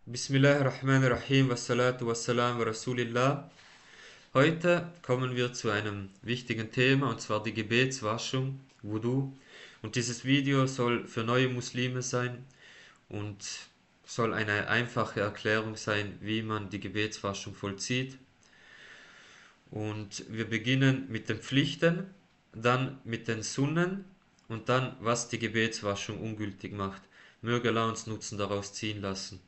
Bismillahirrahmanirrahim, wassalatu wassalam wa Rasulillah. Heute kommen wir zu einem wichtigen Thema, und zwar die Gebetswaschung, Wudu. Und dieses Video soll für neue Muslime sein und soll eine einfache Erklärung sein, wie man die Gebetswaschung vollzieht. Und wir beginnen mit den Pflichten, dann mit den Sunnen und dann, was die Gebetswaschung ungültig macht. Möge Allah uns Nutzen daraus ziehen lassen.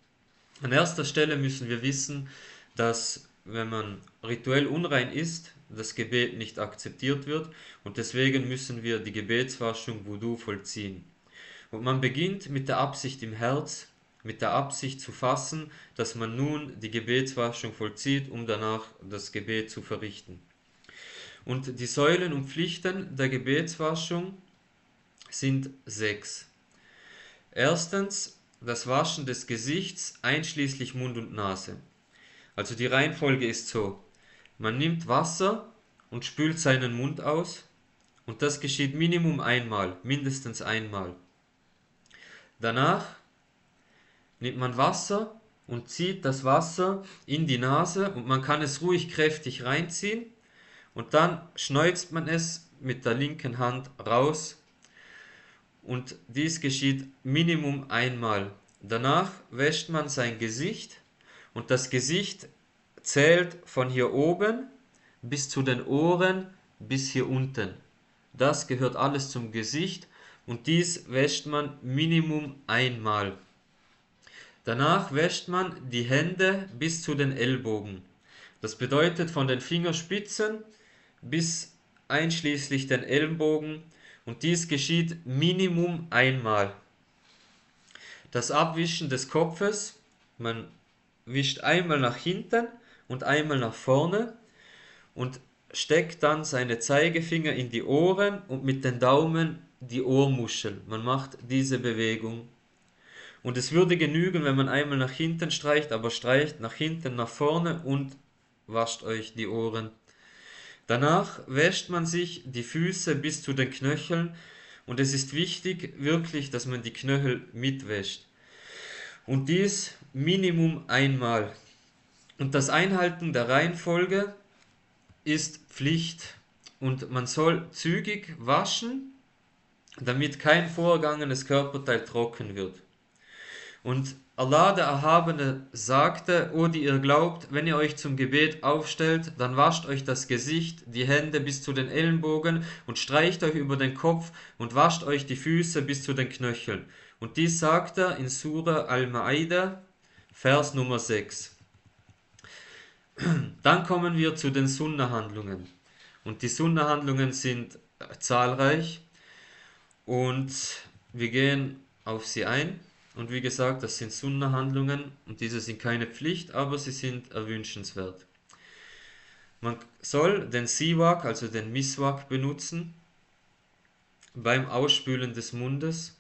An erster Stelle müssen wir wissen, dass wenn man rituell unrein ist, das Gebet nicht akzeptiert wird, und deswegen müssen wir die Gebetswaschung Wudu vollziehen. Und man beginnt mit der Absicht im Herz, mit der Absicht zu fassen, dass man nun die Gebetswaschung vollzieht, um danach das Gebet zu verrichten. Und die Säulen und Pflichten der Gebetswaschung sind 6. Erstens das Waschen des Gesichts einschließlich Mund und Nase. Also die Reihenfolge ist so: Man nimmt Wasser und spült seinen Mund aus, und das geschieht Minimum einmal, mindestens einmal. Danach nimmt man Wasser und zieht das Wasser in die Nase, und man kann es ruhig kräftig reinziehen, und dann schneuzt man es mit der linken Hand raus, und dies geschieht Minimum einmal. Danach wäscht man sein Gesicht, und das Gesicht zählt von hier oben bis zu den Ohren bis hier unten. Das gehört alles zum Gesicht, und dies wäscht man Minimum einmal. Danach wäscht man die Hände bis zu den Ellbogen. Das bedeutet von den Fingerspitzen bis einschließlich den Ellenbogen, und dies geschieht Minimum einmal. Das Abwischen des Kopfes: Man wischt einmal nach hinten und einmal nach vorne und steckt dann seine Zeigefinger in die Ohren und mit den Daumen die Ohrmuschel. Man macht diese Bewegung. Und es würde genügen, wenn man einmal nach hinten streicht, aber streicht nach hinten, nach vorne und wascht euch die Ohren. Danach wäscht man sich die Füße bis zu den Knöcheln, und es ist wichtig wirklich, dass man die Knöchel mitwäscht. Und dies Minimum einmal. Und das Einhalten der Reihenfolge ist Pflicht, und man soll zügig waschen, damit kein vorgegangenes Körperteil trocken wird. Und Allah der Erhabene sagte: O die ihr glaubt, wenn ihr euch zum Gebet aufstellt, dann wascht euch das Gesicht, die Hände bis zu den Ellenbogen und streicht euch über den Kopf und wascht euch die Füße bis zu den Knöcheln. Und dies sagt er in Surah Al-Ma'idah, Vers Nummer 6. Dann kommen wir zu den Sunnah-Handlungen. Und die Sunnah-Handlungen sind zahlreich, und wir gehen auf sie ein. Und wie gesagt, das sind Sunnah-Handlungen, und diese sind keine Pflicht, aber sie sind erwünschenswert. Man soll den Siwak, also den Miswak, benutzen beim Ausspülen des Mundes.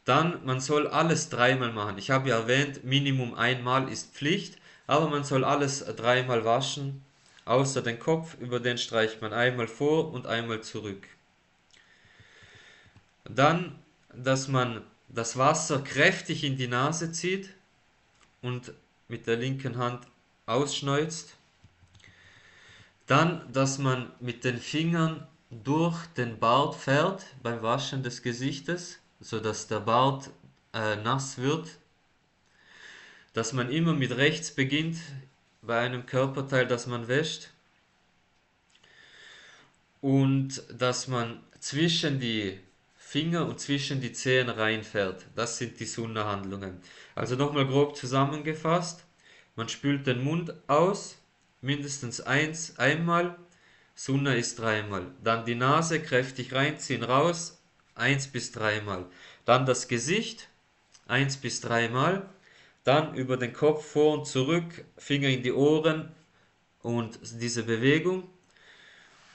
Dann, man soll alles dreimal machen. Ich habe ja erwähnt, Minimum einmal ist Pflicht, aber man soll alles dreimal waschen, außer den Kopf, über den streicht man einmal vor und einmal zurück. Dann, dass man das Wasser kräftig in die Nase zieht und mit der linken Hand ausschneuzt. Dann, dass man mit den Fingern durch den Bart fährt beim Waschen des Gesichtes, sodass der Bart nass wird. Dass man immer mit rechts beginnt bei einem Körperteil, das man wäscht. Und dass man zwischen die Finger und zwischen die Zehen reinfährt. Das sind die Sunnah-Handlungen. Also nochmal grob zusammengefasst: Man spült den Mund aus, mindestens einmal, Sunnah ist dreimal. Dann die Nase kräftig reinziehen, raus, 1 bis 3 Mal. Dann das Gesicht, 1 bis 3 Mal. Dann über den Kopf vor und zurück, Finger in die Ohren und diese Bewegung.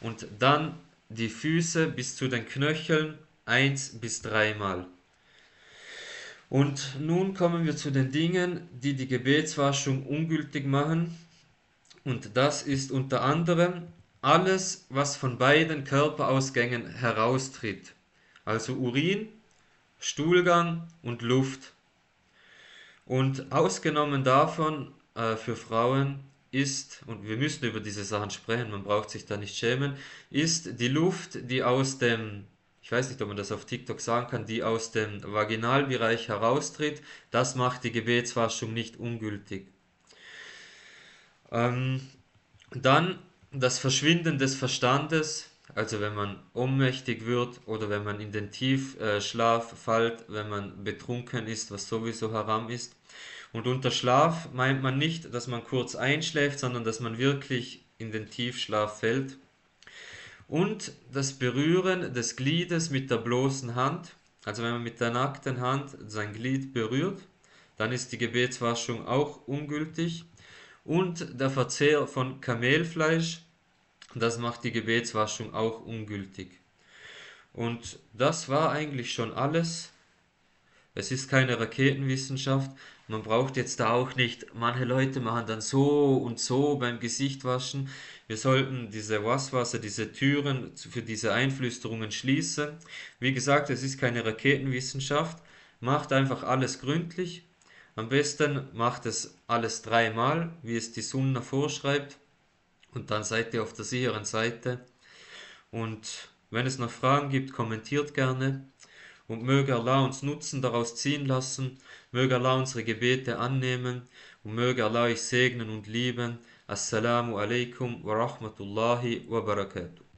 Und dann die Füße bis zu den Knöcheln, 1 bis 3 Mal. Und nun kommen wir zu den Dingen, die die Gebetswaschung ungültig machen. Und das ist unter anderem alles, was von beiden Körperausgängen heraustritt. Also Urin, Stuhlgang und Luft. Und ausgenommen davon für Frauen ist, und wir müssen über diese Sachen sprechen, man braucht sich da nicht schämen, ist die Luft, die aus dem, ich weiß nicht, ob man das auf TikTok sagen kann, die aus dem Vaginalbereich heraustritt, das macht die Gebetswaschung nicht ungültig. Ähm, Dann das Verschwinden des Verstandes, also wenn man ohnmächtig wird oder wenn man in den Tiefschlaf fällt, wenn man betrunken ist, was sowieso haram ist. Und unter Schlaf meint man nicht, dass man kurz einschläft, sondern dass man wirklich in den Tiefschlaf fällt. Und das Berühren des Gliedes mit der bloßen Hand, also wenn man mit der nackten Hand sein Glied berührt, dann ist die Gebetswaschung auch ungültig. Und der Verzehr von Kamelfleisch, das macht die Gebetswaschung auch ungültig. Und das war eigentlich schon alles. Es ist keine Raketenwissenschaft. Man braucht jetzt da auch nicht, manche Leute machen dann so und so beim Gesicht waschen. Wir sollten diese Waswasser, diese Türen für diese Einflüsterungen schließen. Wie gesagt, es ist keine Raketenwissenschaft. Macht einfach alles gründlich. Am besten macht es alles dreimal, wie es die Sunna vorschreibt. Und dann seid ihr auf der sicheren Seite. Und wenn es noch Fragen gibt, kommentiert gerne. Und möge Allah uns Nutzen daraus ziehen lassen, möge Allah unsere Gebete annehmen und möge Allah euch segnen und lieben. Assalamu alaikum wa rahmatullahi wa barakatuh.